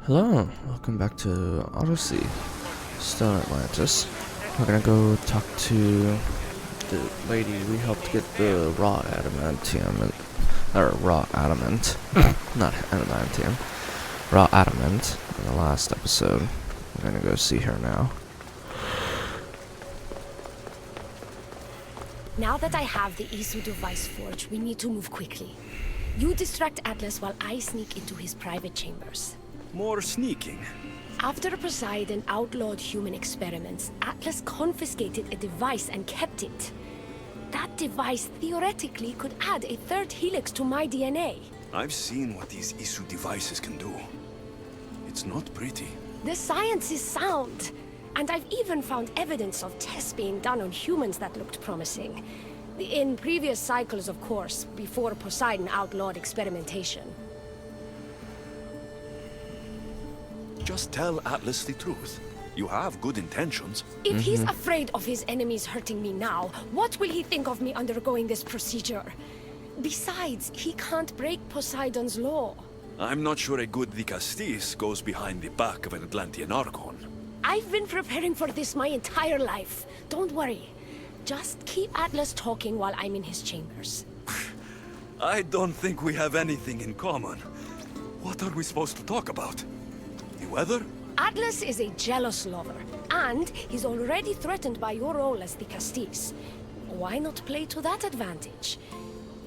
Hello, welcome back to Odyssey. Still in Atlantis. We're gonna go talk to the lady we helped get the raw adamantium, or raw adamant, not adamantium, raw adamant in the last episode. We're gonna go see her now. Now that I have the Isu device forge, we need to move quickly. You distract Atlas while I sneak into his private chambers. More sneaking. After Poseidon outlawed human experiments, Atlas confiscated a device and kept it. That device theoretically could add a third helix to my DNA. I've seen what these Isu devices can do. It's not pretty. The science is sound, and I've even found evidence of tests being done on humans that looked promising. In previous cycles, of course, before Poseidon outlawed experimentation. Just tell Atlas the truth. You have good intentions. If he's afraid of his enemies hurting me now, what will he think of me undergoing this procedure? Besides, he can't break Poseidon's law. I'm not sure a good Vicastis goes behind the back of an Atlantean Archon. I've been preparing for this my entire life. Don't worry. Just keep Atlas talking while I'm in his chambers. I don't think we have anything in common. What are we supposed to talk about? The weather? Atlas is a jealous lover, and he's already threatened by your role as the Castis. Why not play to that advantage?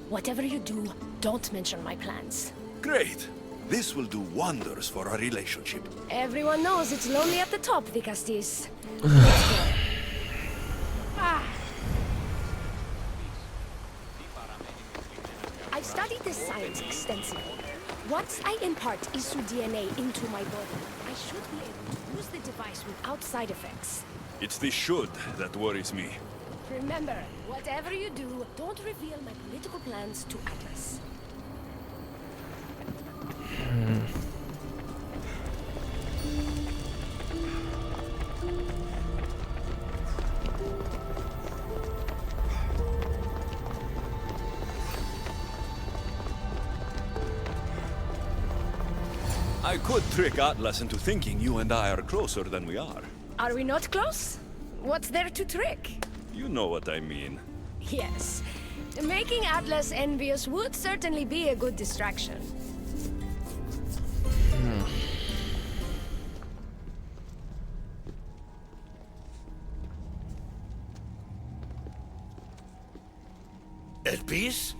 Whatever you do, don't mention my plans. Great. This will do wonders for our relationship. Everyone knows it's lonely at the top, the Castis. Let's go. I've studied this science extensively. Once I impart Isu DNA into my body, I should be able to use the device without side effects. It's the should that worries me. Remember, whatever you do, don't reveal my political plans to Atlas. I could trick Atlas into thinking you and I are closer than we are. Are we not close? What's there to trick? You know what I mean. Yes. Making Atlas envious would certainly be a good distraction. Elpis?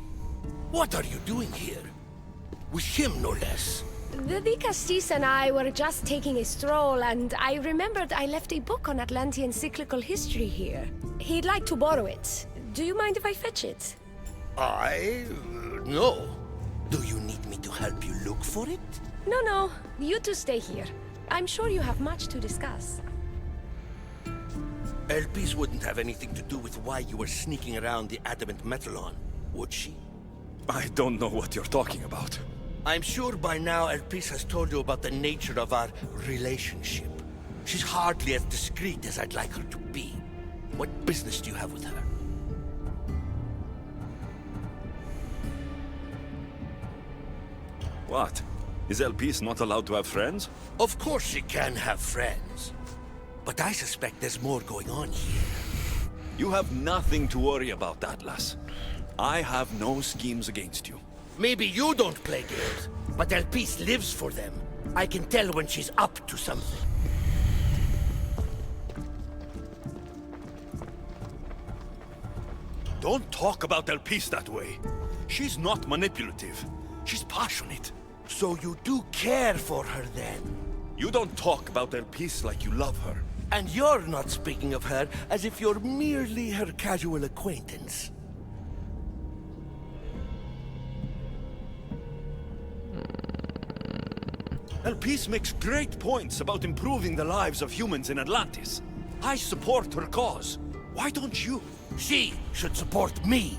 What are you doing here? With him, no less. The Vicastis and I were just taking a stroll, and I remembered I left a book on Atlantean cyclical history here. He'd like to borrow it. Do you mind if I fetch it? No. Do you need me to help you look for it? No. You two stay here. I'm sure you have much to discuss. Elpis wouldn't have anything to do with why you were sneaking around the adamant metalon, would she? I don't know what you're talking about. I'm sure by now Elpis has told you about the nature of our relationship. She's hardly as discreet as I'd like her to be. What business do you have with her? What? Is Elpis not allowed to have friends? Of course she can have friends. But I suspect there's more going on here. You have nothing to worry about, Atlas. I have no schemes against you. Maybe you don't play games, but Elpis lives for them. I can tell when she's up to something. Don't talk about Elpis that way. She's not manipulative. She's passionate. So you do care for her then? You don't talk about Elpis like you love her. And you're not speaking of her as if you're merely her casual acquaintance. Elpis makes great points about improving the lives of humans in Atlantis. I support her cause. Why don't you? She should support me.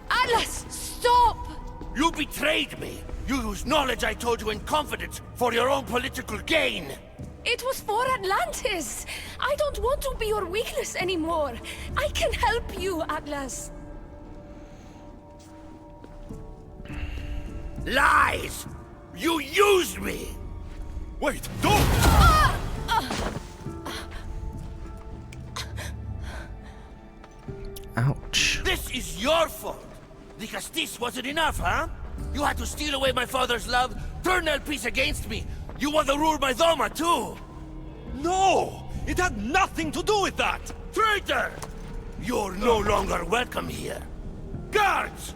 Atlas, stop! You betrayed me! You used knowledge I told you in confidence for your own political gain! It was for Atlantis! I don't want to be your weakness anymore. I can help you, Atlas. Lies! You used me! Wait, don't! Ouch. This is your fault! Because this wasn't enough, huh? You had to steal away my father's love, turn El Peace against me. You want to rule my Doma, too! No! It had nothing to do with that! Traitor! You're no longer welcome here. Guards!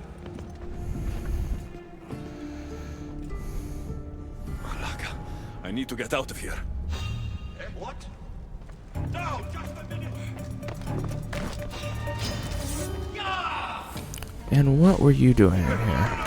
Malaka, I need to get out of here. What? No, just a minute! And what were you doing in here?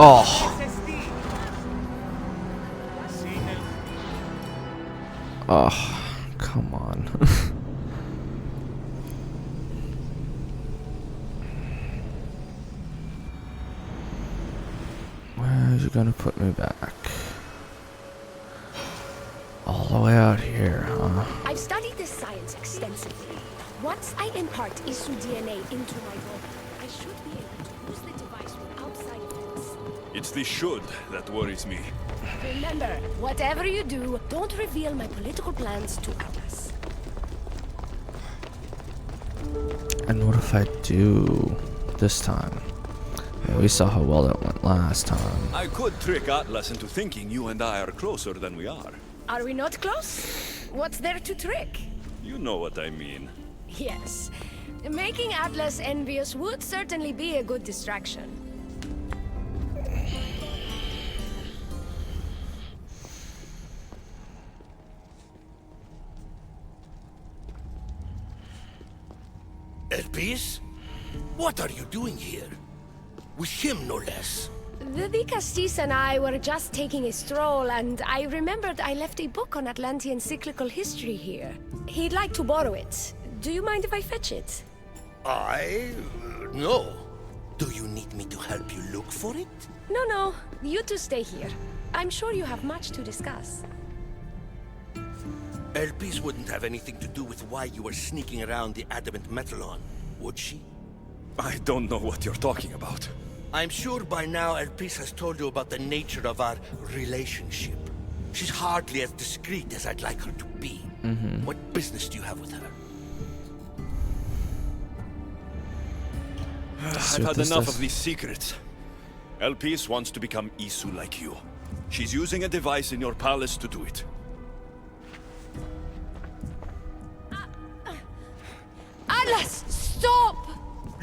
Oh. Oh, come on. Where's you gonna put me back? All the way out here, huh? I've studied this science extensively. Once I impart Isu DNA into my body, I should be able to use the device without side effects. It's the should that worries me. Remember, whatever you do, don't reveal my political plans to Atlas. And what if I do this time? Yeah, we saw how well that went last time. I could trick Atlas into thinking you and I are closer than we are. Are we not close? What's there to trick? You know what I mean. Yes. Making Atlas envious would certainly be a good distraction. El Peace? What are you doing here? With him, no less. The Vicastis and I were just taking a stroll, and I remembered I left a book on Atlantean cyclical history here. He'd like to borrow it. Do you mind if I fetch it? No. Do you need me to help you look for it? No. You two stay here. I'm sure you have much to discuss. El Peace wouldn't have anything to do with why you were sneaking around the adamant metalon, would she? I don't know what you're talking about. I'm sure by now El Peace has told you about the nature of our relationship. She's hardly as discreet as I'd like her to be. What business do you have with her? I've had enough of these secrets. El Peace wants to become Isu like you. She's using a device in your palace to do it. Atlas, stop!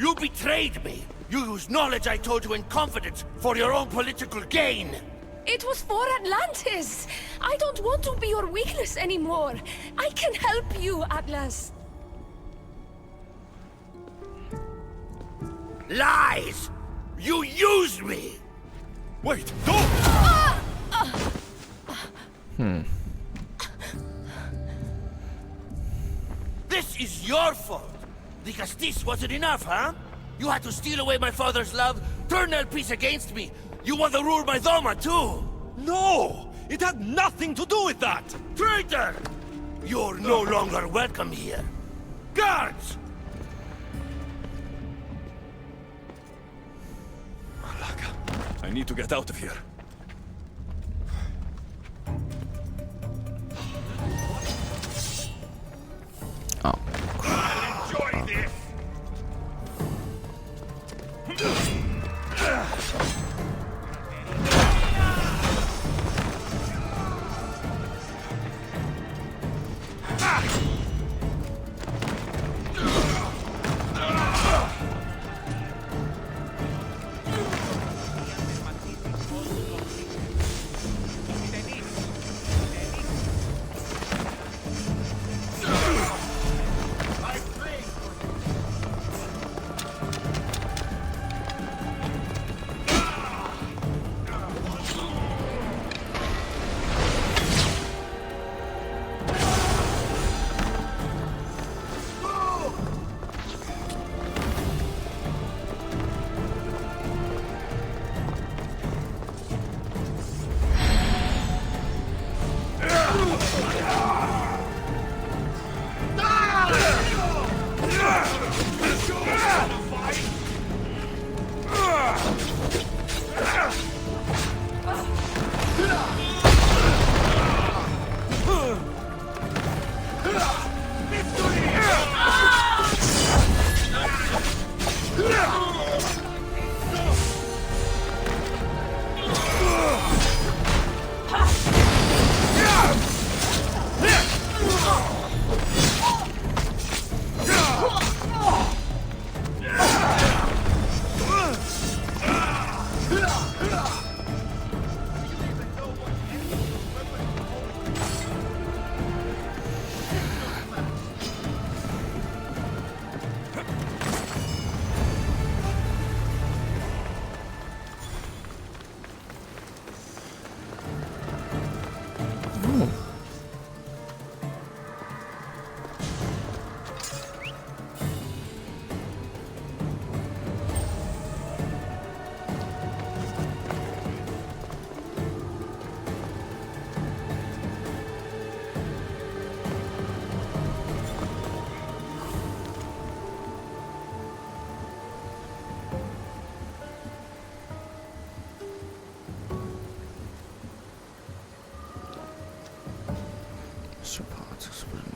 You betrayed me! You used knowledge I told you in confidence for your own political gain! It was for Atlantis! I don't want to be your weakness anymore. I can help you, Atlas. Lies! You used me! Wait, don't! This is your fault! Because this wasn't enough, huh? You had to steal away my father's love, turn El Peace against me. You want to rule my Doma, too! No! It had nothing to do with that! Traitor! You're no longer welcome here. Guards! Malaka, I need to get out of here. Oh. Enjoy this!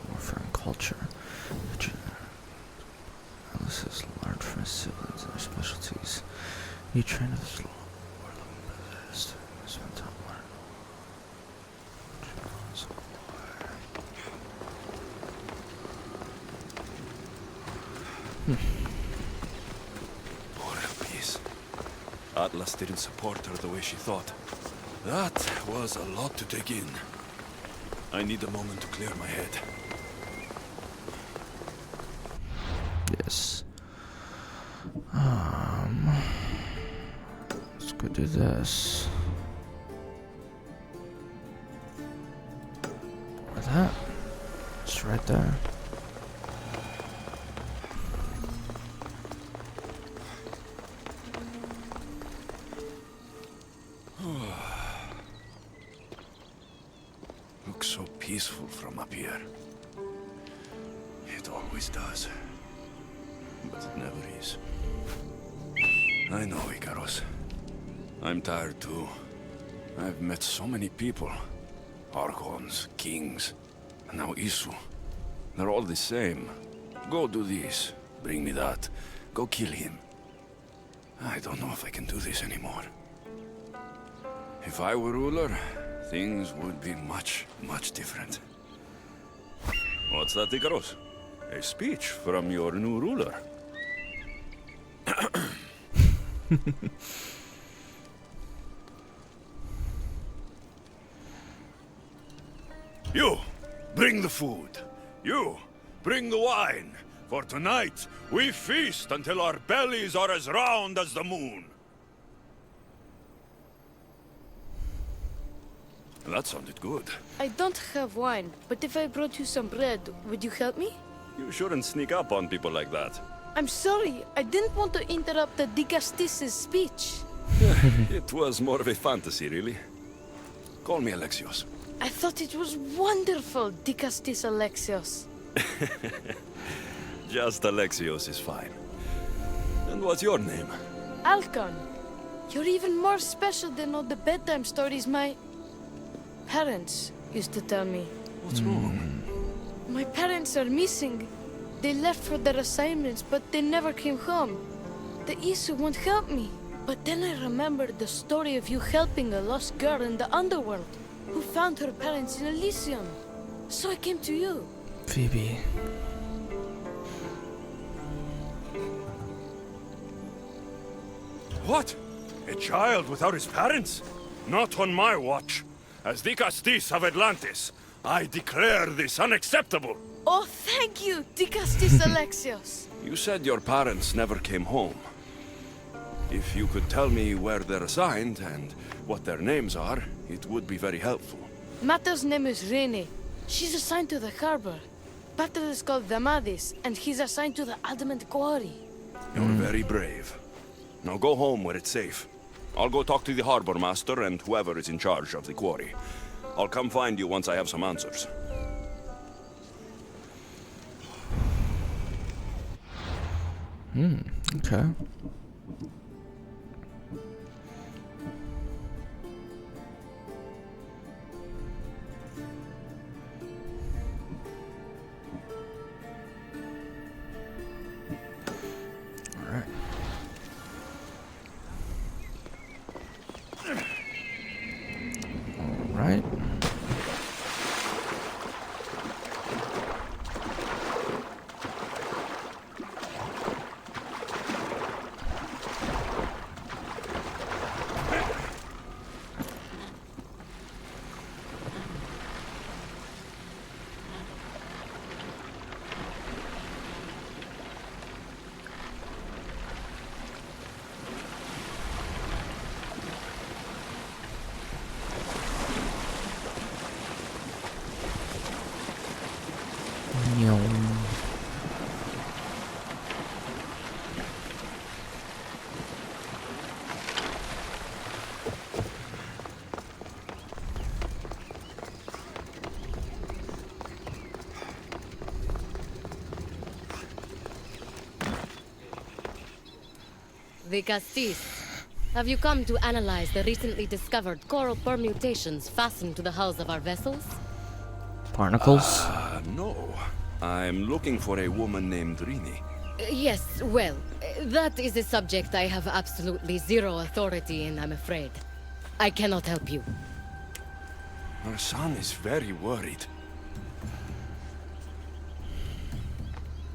warfare and culture. Analysis learned from his siblings and their specialties. He trained with his spent time learning. Poor Elpise. Atlas didn't support her the way she thought. That was a lot to take in. I need a moment to clear my head. Yes. Let's go do this. Where's that? It's right there. Looks so peaceful from up here. It always does. But it never is. I know, Icaros. I'm tired too. I've met so many people. Archons, kings, and now Isu. They're all the same. Go do this, bring me that, go kill him. I don't know if I can do this anymore. If I were ruler, things would be much, much different. What's that, Icaros? A speech from your new ruler. You, bring the food. You, bring the wine. For tonight, we feast until our bellies are as round as the moon. That sounded good. I don't have wine, but if I brought you some bread, would you help me? You shouldn't sneak up on people like that. I'm sorry, I didn't want to interrupt the Dicastis' speech. It was more of a fantasy, really. Call me Alexios. I thought it was wonderful, Dicastis Alexios. Just Alexios is fine. And what's your name? Alcon, you're even more special than all the bedtime stories my parents used to tell me. What's wrong? My parents are missing. They left for their assignments, but they never came home. The Isu won't help me. But then I remembered the story of you helping a lost girl in the underworld, who found her parents in Elysium. So I came to you. Phoebe. What? A child without his parents? Not on my watch. As Dicastis of Atlantis, I declare this unacceptable. Oh, thank you, Dicastis Alexios. You said your parents never came home. If you could tell me where they're assigned and what their names are, it would be very helpful. Mata's name is Rene. She's assigned to the harbor. Pater is called Damadis, and he's assigned to the Adamant Quarry. You're very brave. Now go home where it's safe. I'll go talk to the harbor master and whoever is in charge of the quarry. I'll come find you once I have some answers. Okay. Alright. Alright. Dicastis, have you come to analyze the recently discovered coral permutations fastened to the hulls of our vessels? Barnacles? No. I'm looking for a woman named Rini. Yes, well, that is a subject I have absolutely zero authority in, I'm afraid. I cannot help you. Our son is very worried.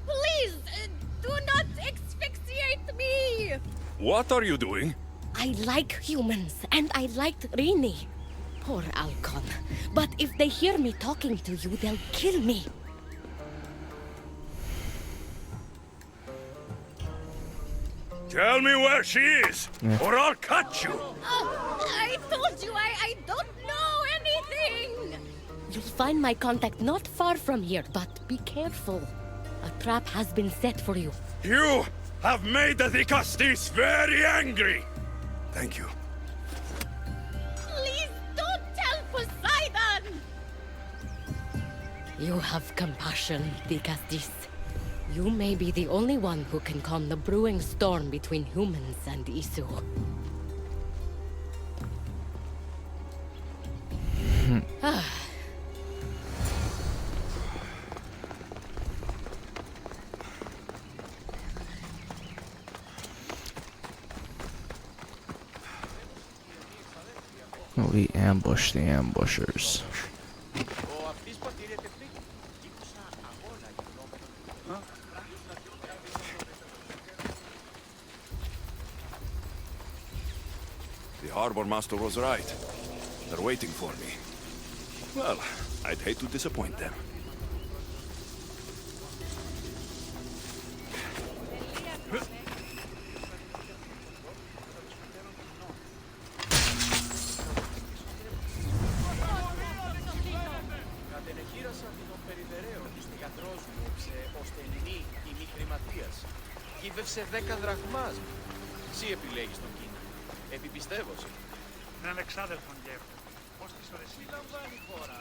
Please, do not asphyxiate me! What are you doing? I like humans, and I liked Rini. Poor Alcon. But if they hear me talking to you, they'll kill me. Tell me where she is, or I'll cut you! I told you I don't know anything! You'll find my contact not far from here, but be careful. A trap has been set for you. You have made the Castis very angry! Thank you. Please don't tell Poseidon! You have compassion, Dicastis. You may be the only one who can calm the brewing storm between humans and Isu. We ambush the ambushers. The harbor master was right. They're waiting for me. Well, I'd hate to disappoint them. Κύβευσε 10 δραχμάς. Εσύ επιλέγεις τον Κίνα. Επιπιστεύωσε. Έναν εξάδελφον γεύω. Πώς τις ώρες λαμβάνει η χώρα.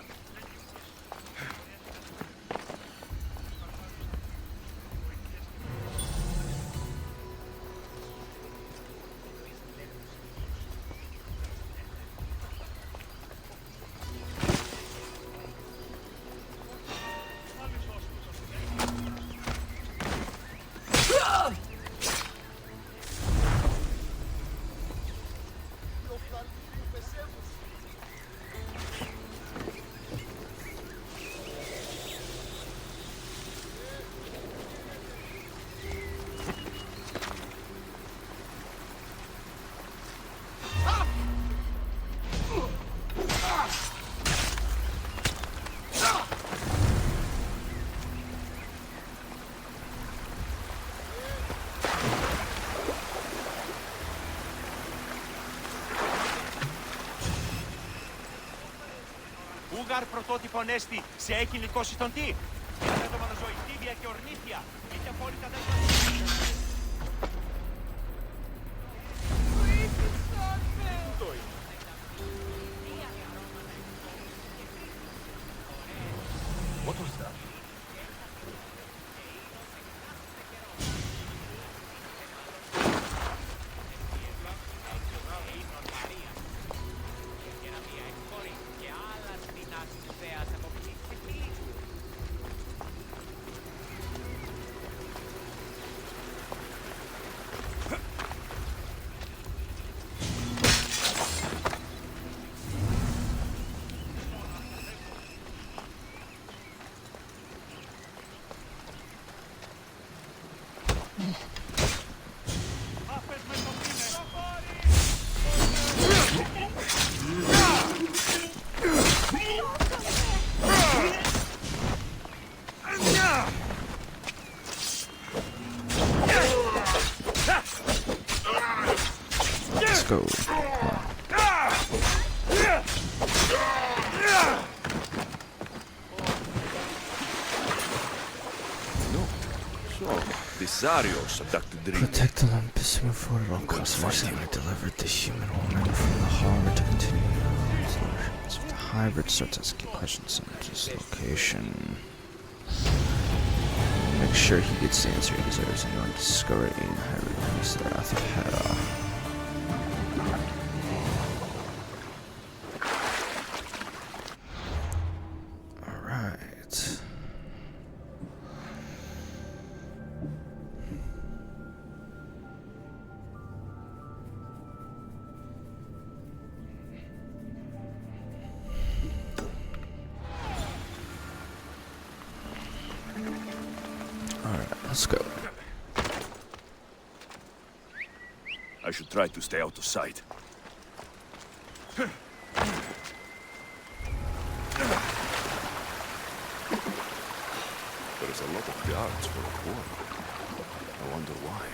Ούγαρ πρωτότυπον έστι σε έχει νικώσει τον τι. Δεδομανο ζωητήδια και ορνήθια. Έχει απόλυτα δεν What was that? Let's go. So, the Zarios abducted Rini. Protect the Olympus, move forward at all costs. Recently delivered the human woman from the harbor to continue solutions. If the hybrid starts asking questions on his location, make sure he gets the answer he deserves and not discouraging hybrid release the wrath of Hera. Alright. Let's go. I should try to stay out of sight. There is a lot of guards for a quarter. I wonder why.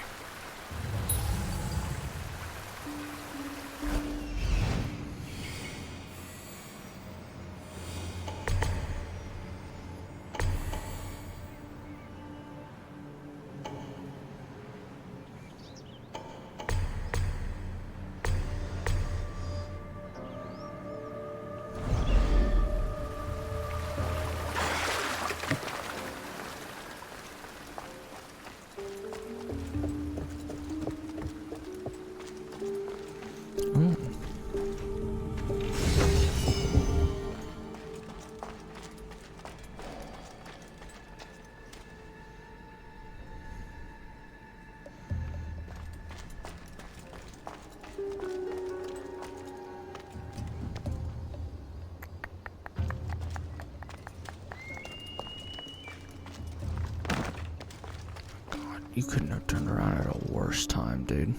You couldn't have turned around at a worse time, dude.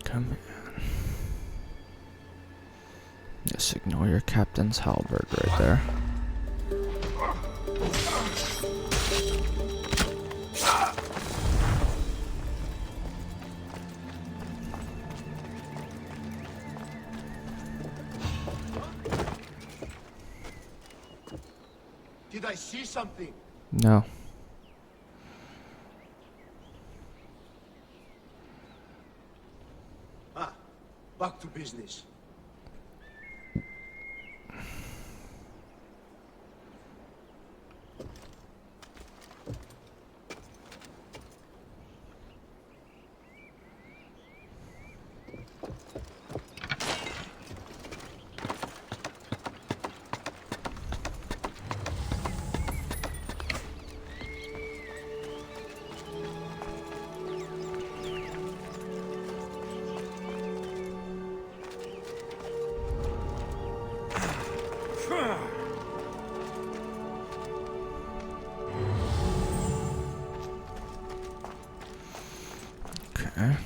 Come in. Just ignore your captain's halberd right there. Did I see something? No. Back to business. Okay.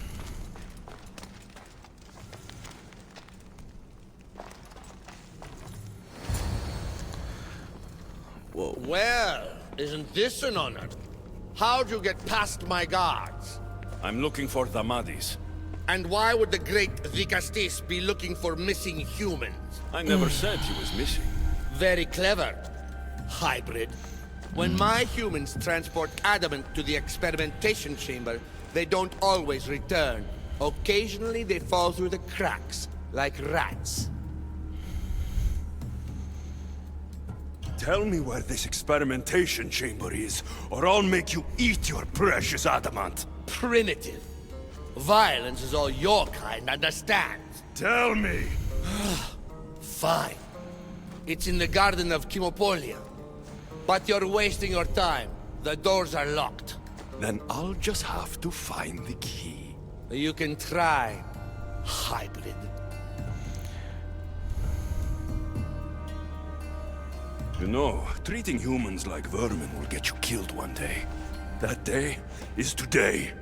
Whoa. Well, isn't this an honor? How'd you get past my guards? I'm looking for the Madis. And why would the great Vicastis be looking for missing humans? I never said she was missing. Very clever, hybrid. When my humans transport adamant to the experimentation chamber, they don't always return. Occasionally they fall through the cracks, like rats. Tell me where this experimentation chamber is, or I'll make you eat your precious adamant. Primitive. Violence is all your kind understands. Tell me! Fine. It's in the garden of Kimopolia. But you're wasting your time. The doors are locked. Then I'll just have to find the key. You can try, hybrid. You know, treating humans like vermin will get you killed one day. That day is today.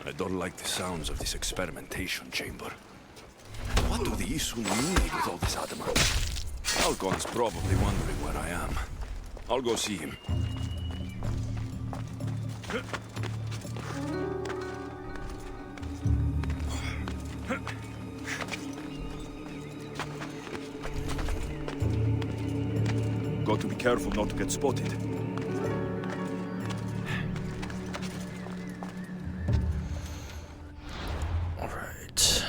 I don't like the sounds of this experimentation chamber. What do the Isu need with all this adamant? Falcon's probably wondering where I am. I'll go see him. Got to be careful not to get spotted. All right.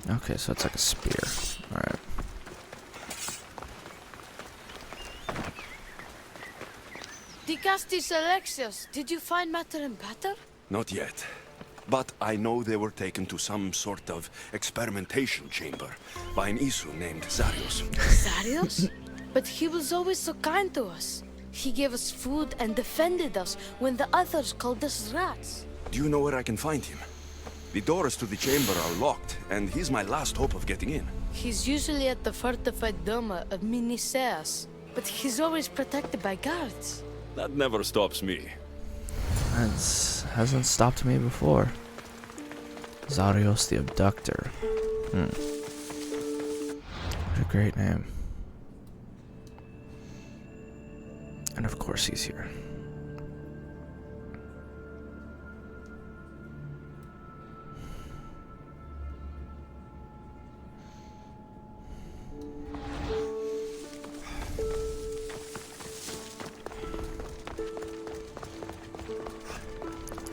Okay, so it's like a spear. All right. Dicastis Alexios, did you find matter and batter? Not yet. But I know they were taken to some sort of experimentation chamber by an Isu named Zarios. Zarios? But he was always so kind to us. He gave us food and defended us when the others called us rats. Do you know where I can find him? The doors to the chamber are locked, and he's my last hope of getting in. He's usually at the fortified Doma of Miniseas, but he's always protected by guards. That never stops me. That hasn't stopped me before. Zarios the Abductor. What a great name. And of course he's here.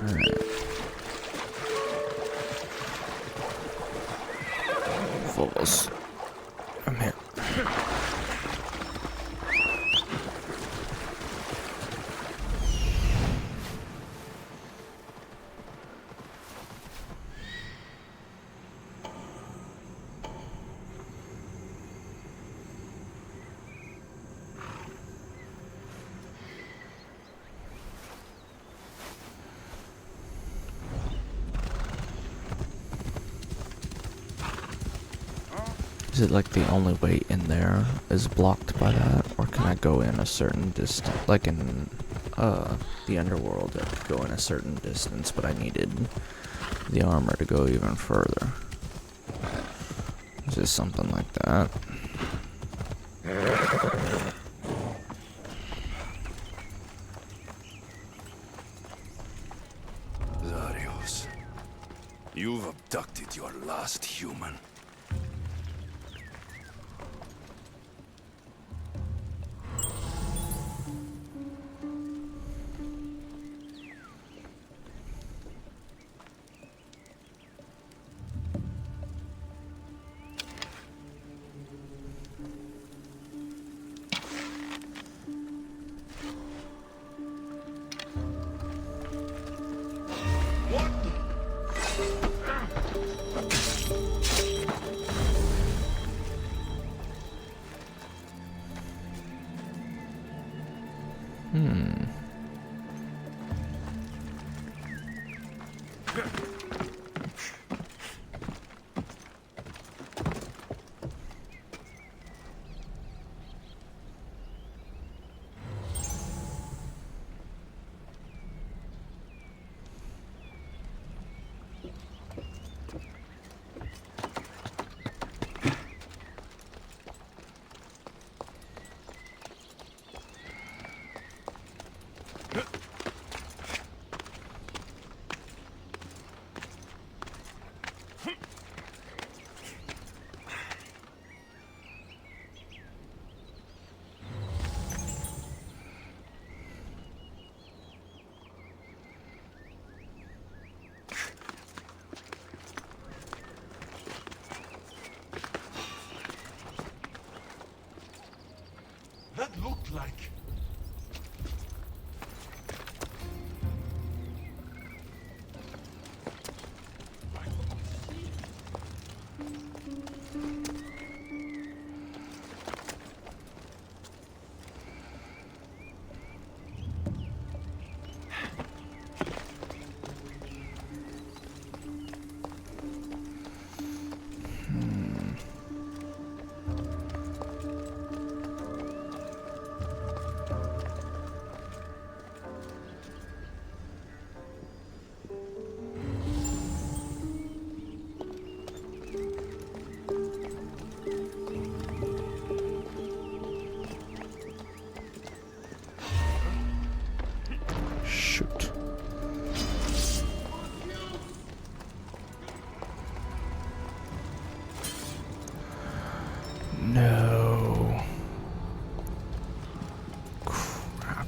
Alright. Phobos. I'm here. Is it like the only way in there is blocked by that? Or can I go in a certain distance? Like in the underworld, I could go in a certain distance, but I needed the armor to go even further. Is this something like that? Zarios, you've abducted your last human. That looked like... Shoot. No. Crap.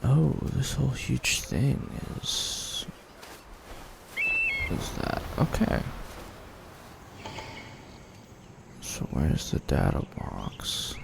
Oh, this whole huge thing is that okay? So where's the data box?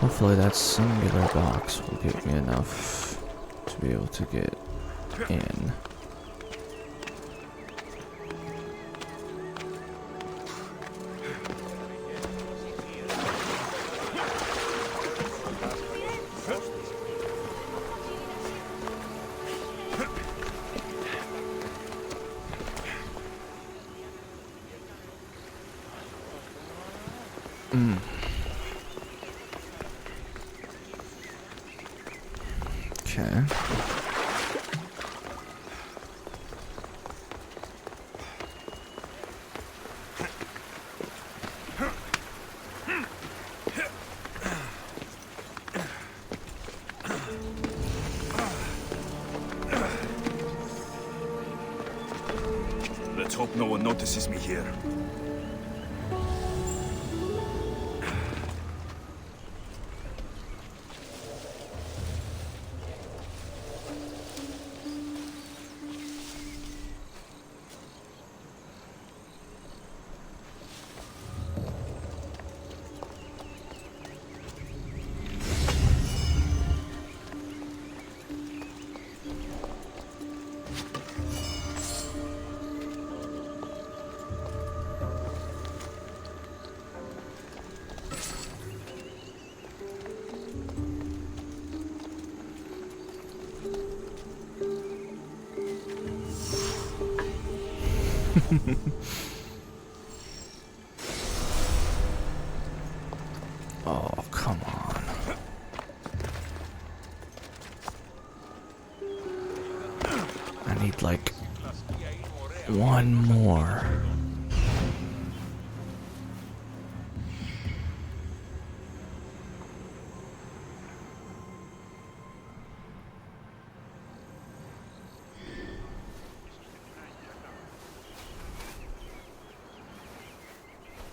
Hopefully that singular box will give me enough to be able to get in. Okay. Let's hope no one notices me here. Oh, come on. I need like one more.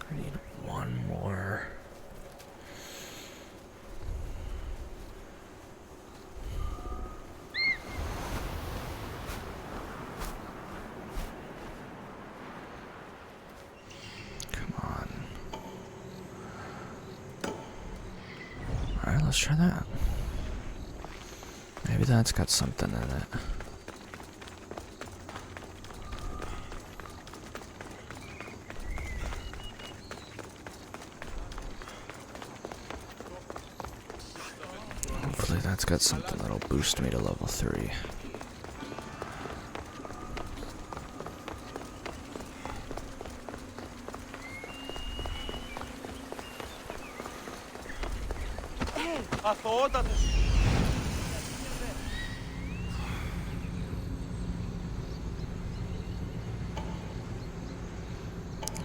I need one more. Come on. Alright, let's try that. Maybe that's got something in it. Hopefully that's got something that'll boost me to level 3. Αθωότατος!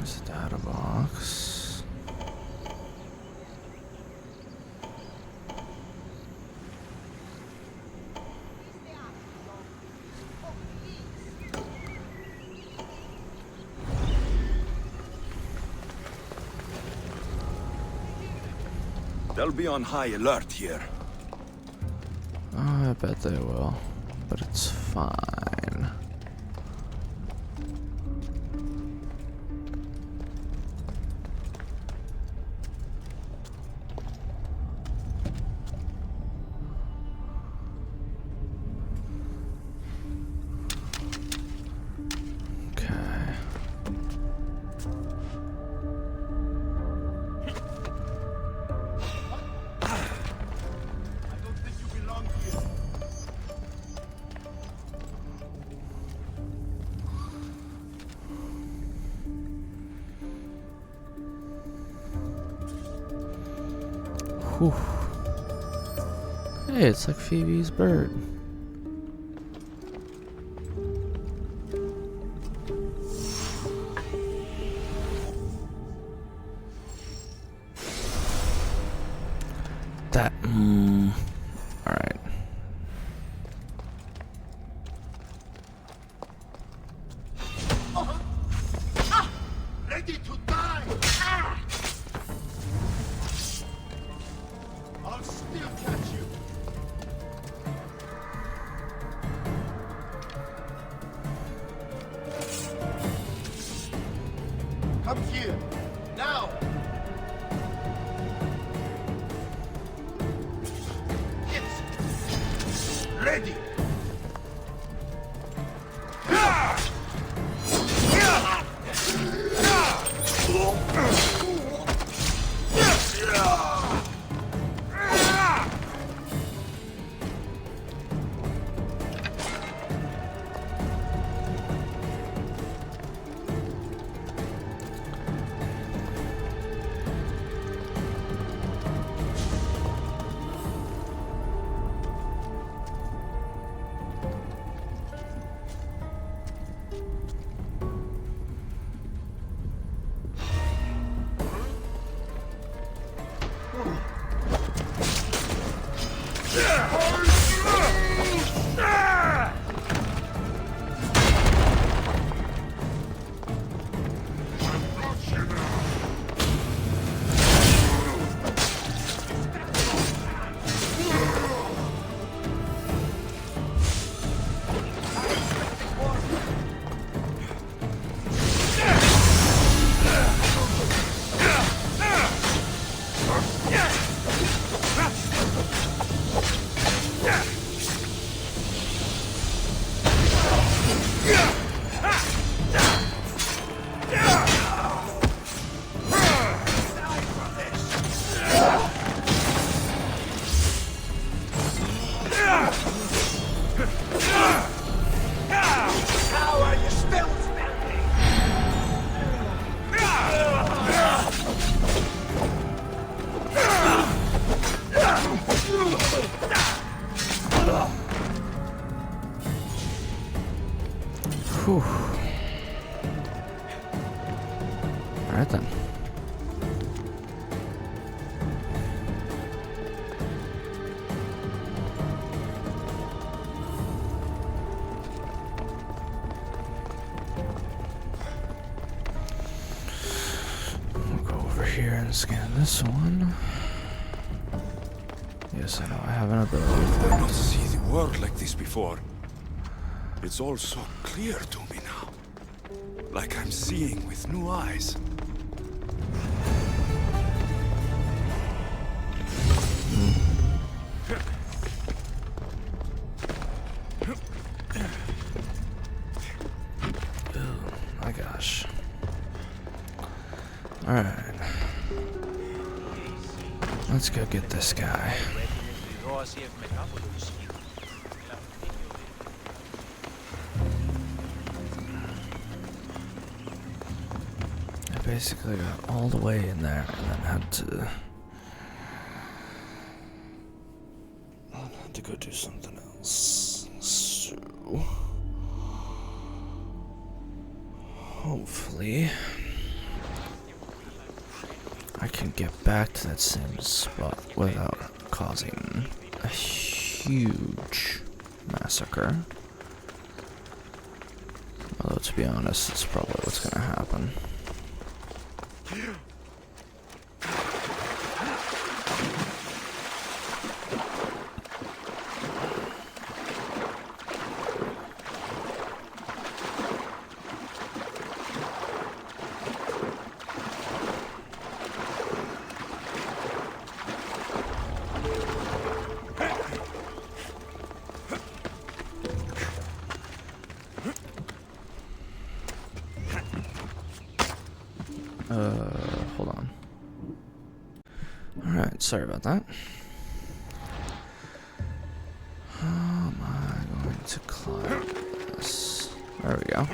Is that a box? They'll be on high alert here. Oh, I bet they will. But it's fine. Okay. Whew. Hey, it's like Phoebe's bird. That. Alright. Ready to die! I'll still catch you! Come here! Now! It's ready! here and scan this one. Yes, I know, I have an ability. I did not see the world like this before. It's all so clear to me now. Like I'm seeing with new eyes. Oh my gosh. Alright. Let's go get this guy. I basically got all the way in there and then had to go do something else. So hopefully I can get back to that same spot without causing a huge massacre. Although, to be honest, it's probably what's gonna happen. Hold on. Alright, sorry about that. How am I going to climb this? There we go.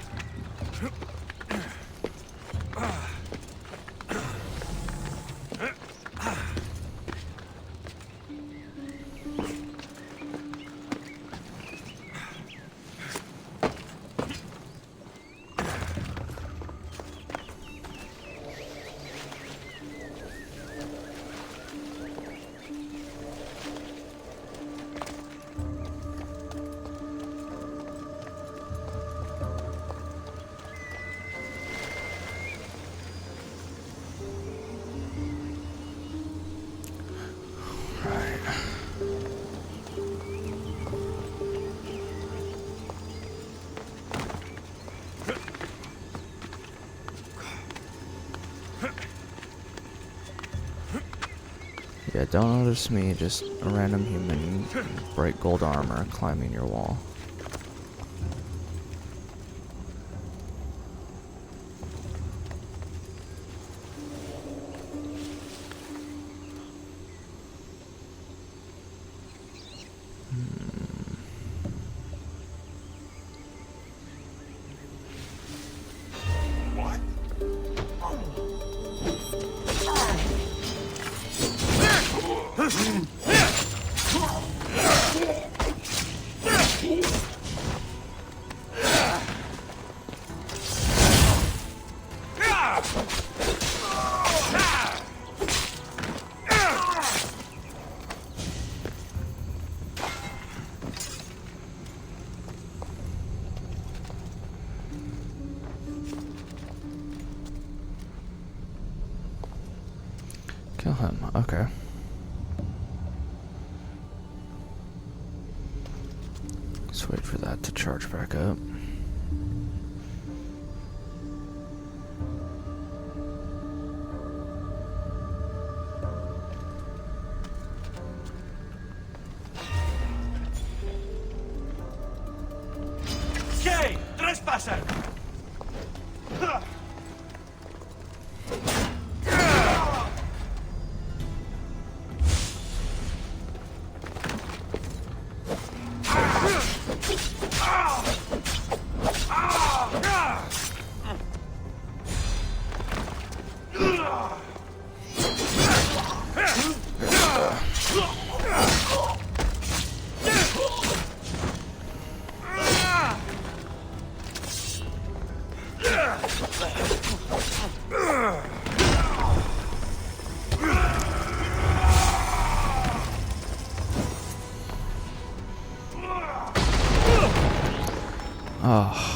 Yeah, don't notice me, just a random human in bright gold armor climbing your wall. Kill him, okay. Let's wait for that to charge back up. Skate! Trespasser! Oh.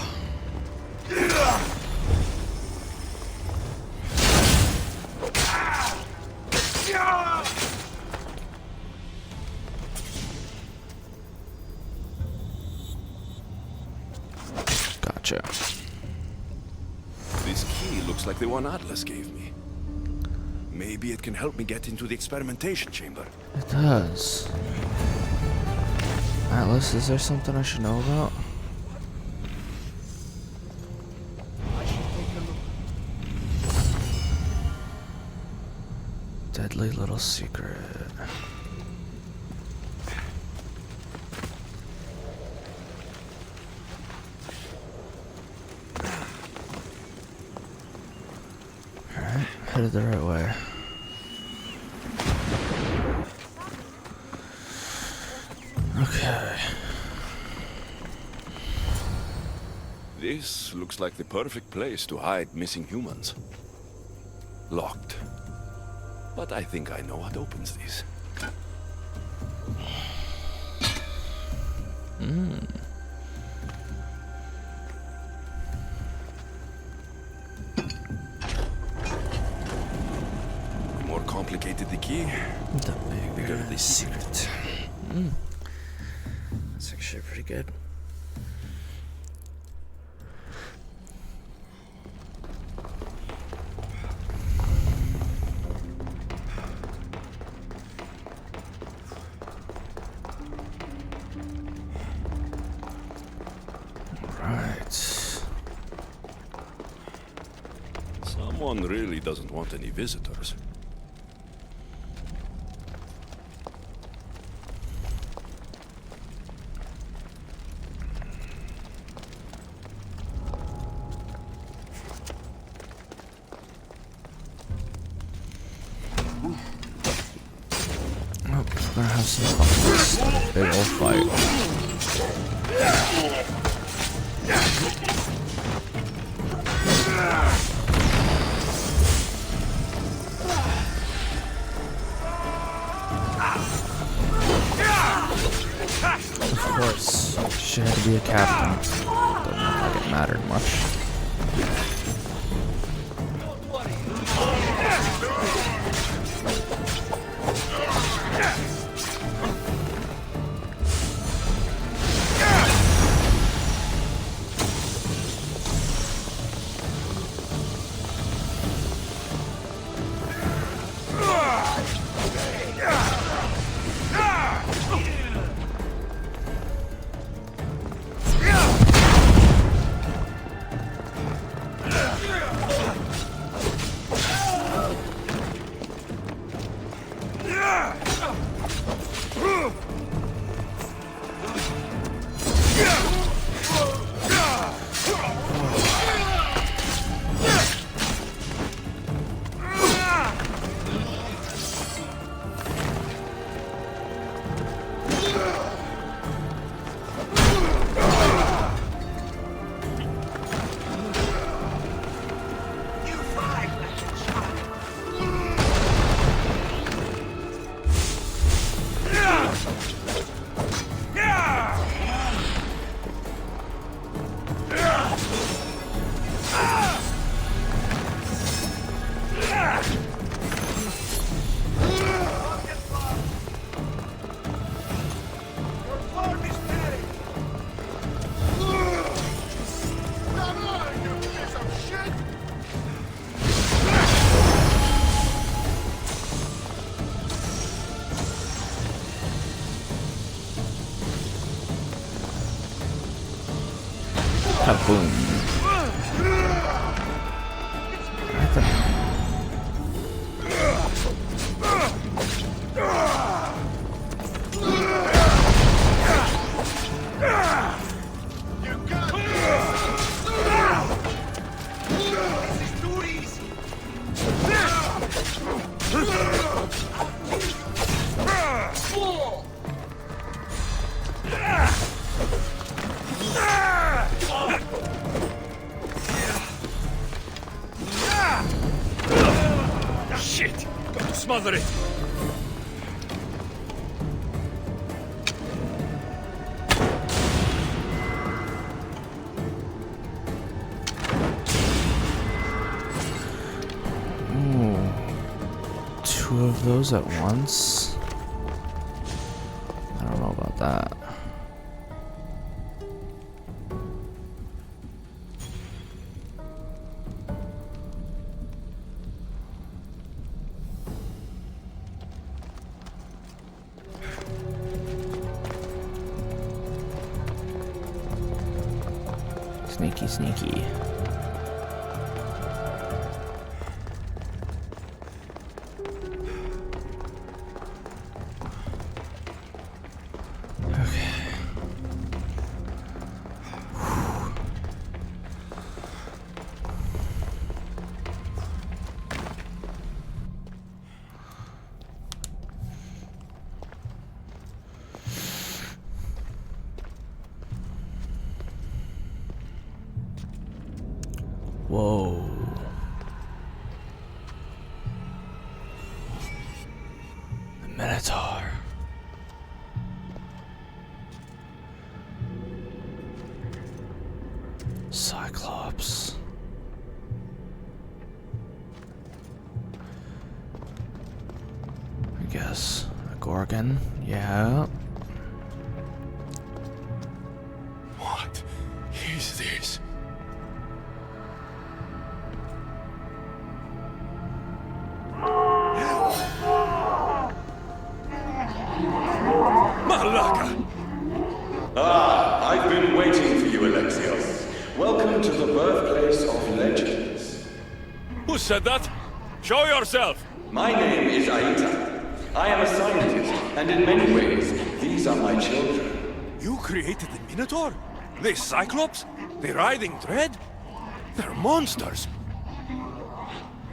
Gotcha. This key looks like the one Atlas gave me. Maybe it can help me get into the experimentation chamber. It does. Atlas, is there something I should know about? Deadly little secret. Alright, headed the right way. Okay. This looks like the perfect place to hide missing humans. Locked. But I think I know what opens these. The more complicated the key, The bigger the secret. That's actually pretty good. Right. someone really doesn't want any visitors. Oh, we're gonna have some fun with this big old fight. Of course, she had to be a captain. Doesn't look like it mattered much. Kaboom. Right there. Shit! Got to smother it! Ooh. Two of those at once? I don't know about that. Sneaky, sneaky. Whoa. The Minotaur. Cyclops. I guess a Gorgon. Yeah. What is this? Malaka! Ah, I've been waiting for you, Alexios. Welcome to the birthplace of legends. Who said that? Show yourself! My name is Aita. I am a scientist, and in many ways, these are my children. You created the Minotaur? The Cyclops? The Riding Dread? They're monsters!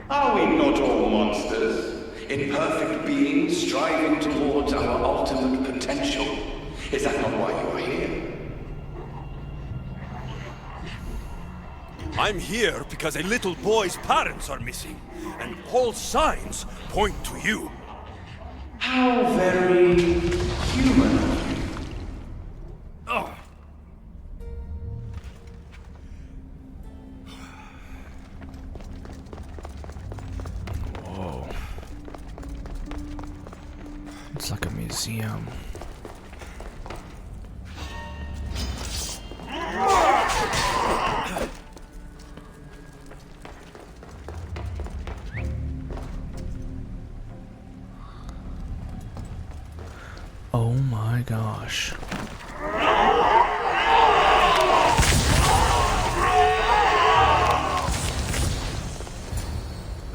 Are we not all monsters? Imperfect beings striving towards our ultimate potential. Is that not why you are here? I'm here because a little boy's parents are missing, and all signs point to you. How very human of you. Oh. Whoa. It's like a museum. Oh my gosh.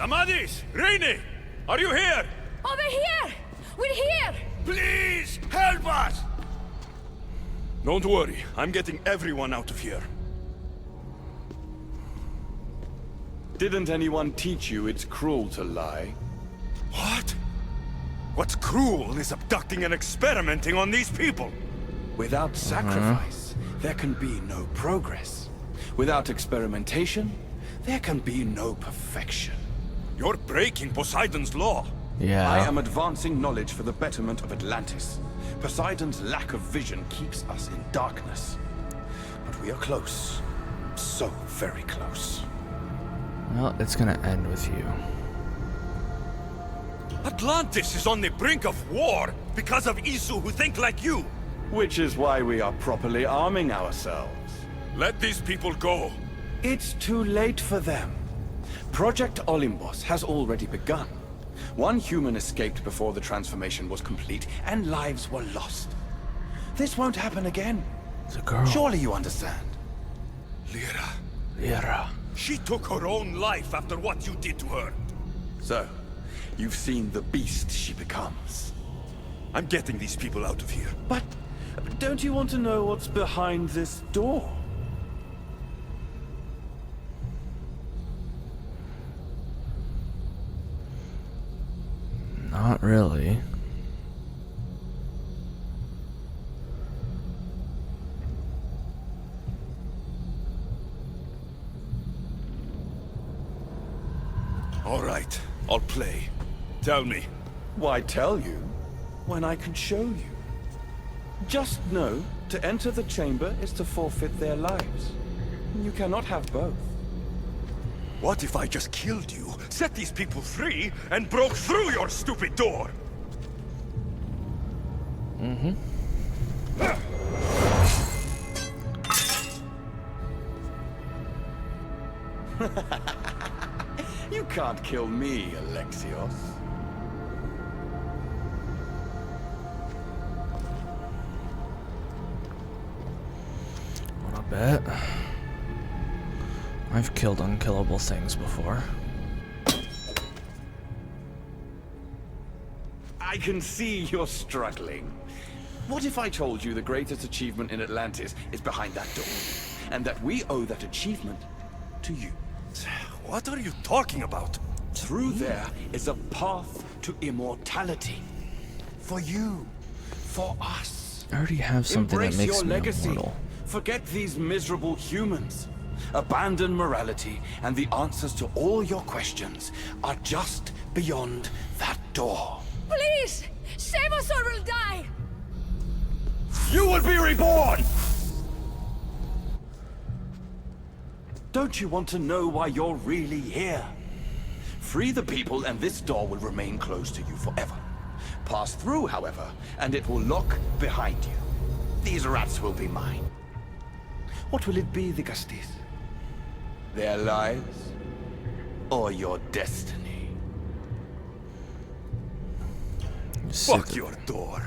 Amadis! Rainy! Are you here? Over here! We're here! Please, help us! Don't worry, I'm getting everyone out of here. Didn't anyone teach you it's cruel to lie? What? What's cruel is abducting and experimenting on these people. Without sacrifice, there can be no progress. Without experimentation, there can be no perfection. You're breaking Poseidon's law. Yeah. I am advancing knowledge for the betterment of Atlantis. Poseidon's lack of vision keeps us in darkness. But we are close. So very close. Well, it's gonna end with you. Atlantis is on the brink of war because of Isu who think like you. Which is why we are properly arming ourselves. Let these people go. It's too late for them. Project Olympus has already begun. One human escaped before the transformation was complete, and lives were lost. This won't happen again. It's a girl. Surely you understand. Lyra. Lyra. She took her own life after what you did to her. So, you've seen the beast she becomes. I'm getting these people out of here. But don't you want to know what's behind this door? Not really. All right, I'll play. Tell me. Why tell you when I can show you? Just know, to enter the chamber is to forfeit their lives. You cannot have both. What if I just killed you, set these people free, and broke through your stupid door? You can't kill me, Alexios. Wanna bet? I've killed unkillable things before. I can see you're struggling. What if I told you the greatest achievement in Atlantis is behind that door, and that we owe that achievement to you? What are you talking about? Through there is a path to immortality. For you. For us. I already have something Embrace that makes your me legacy. immortal. Forget these miserable humans. Abandon morality, and the answers to all your questions are just beyond that door. Please! Save us or we'll die! You will be reborn! Don't you want to know why you're really here? Free the people and this door will remain closed to you forever. Pass through, however, and it will lock behind you. These rats will be mine. What will it be, the Gusties? Their lives? Or your destiny? Fuck your door.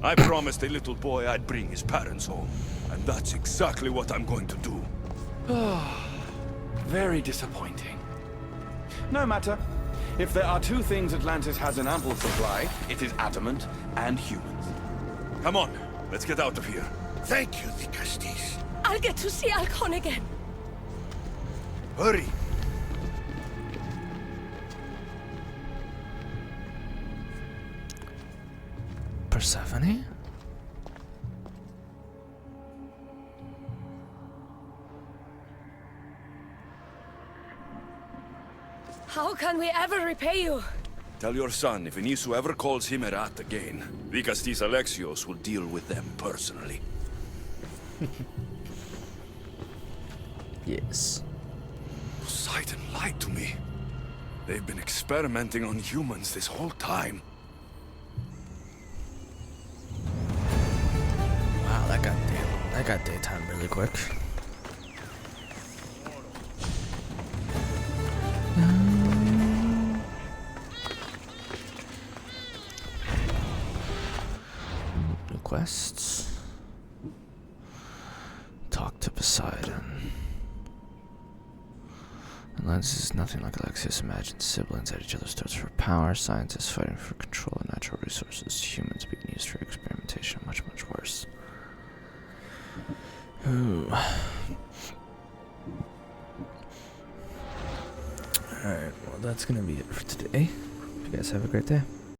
I promised a little boy I'd bring his parents home. And that's exactly what I'm going to do. Very disappointing. No matter. If there are two things Atlantis has in ample supply, it is adamant and humans. Come on, let's get out of here. Thank you, the Gusties. I'll get to see Alcon again. Hurry! Persephone? How can we ever repay you? Tell your son if Inisu ever calls him a rat again, Vikastis Alexios will deal with them personally. Yes. Poseidon lied to me. They've been experimenting on humans this whole time. Wow, that got daytime really quick. New quests. Talk to Poseidon. Atlantis is nothing like Alexius imagined. Siblings at each other's throats for power, scientists fighting for control of natural resources, humans being used for experimentation, much worse. Ooh. Alright, well that's gonna be it for today. You guys have a great day.